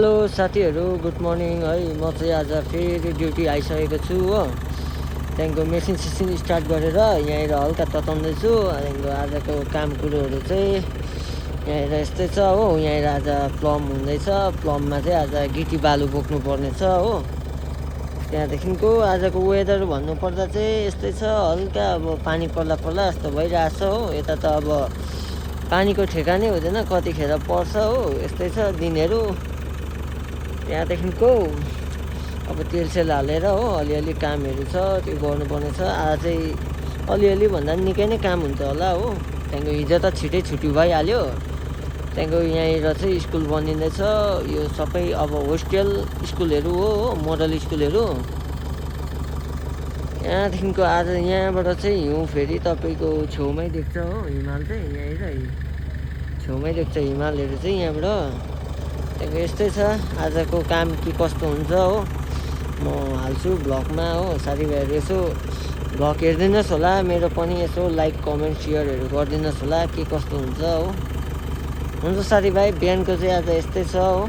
Hello साथीहरू, good morning है। म चाहिँ आज फेरि ड्युटी आइसकेको छु हो। त्यहाँदेखिको मेसिन स्टार्ट गरेर यहाँनिर हल्का तताउँदैछु। त्यहाँदेखिको आजको काम कुरोहरू चाहिँ यहाँनिर यस्तै छ हो। यहाँनिर आज प्लम हुँदैछ। प्लममा चाहिँ आज गिटी बालु बोक्नु पर्ने छ हो। त्यहाँदेखिको आजको वेदर भन्नुपर्दा चाहिँ यस्तै छ, हल्का अब पानी पर्ला पर्ला जस्तो भइरहेछ हो। यता त अब पानीको ठेगानै हुँदैन, कतिखेर पर्छ हो। यस्तै छ दिनहरू। त्यहाँदेखिको अब तेलसेल हालेर हो अलिअलि कामहरू छ, त्यो गर्नुपर्ने छ। आज चाहिँ अलिअलि भन्दा पनि निकै नै काम हुन्छ होला हो। त्यहाँदेखिको हिजो त छिटै छुट्टी भइहाल्यो। त्यहाँदेखिको यहाँनिर चाहिँ स्कुल बनिँदैछ। यो सबै अब होस्टेल स्कुलहरू हो, मोडल स्कुलहरू। यहाँदेखिको आज यहाँबाट चाहिँ हिउँ फेरि तपाईँको छेउमै देख्छ हो। हिमाल चाहिँ यहीँनिर छेउमै देख्छ हिमालहरू चाहिँ यहाँबाट। त्यहाँदेखि यस्तै छ आजको काम के कस्तो हुन्छ हो, म हाल्छु भ्लगमा हो। साथीभाइहरू यसो भ्लग हेरिदिनुहोस् होला, मेरो पनि यसो लाइक कमेन्ट सेयरहरू गरिदिनुहोस् होला, के कस्तो हुन्छ हो। हुन्छ साथीभाइ, बिहानको चाहिँ आज यस्तै छ हो।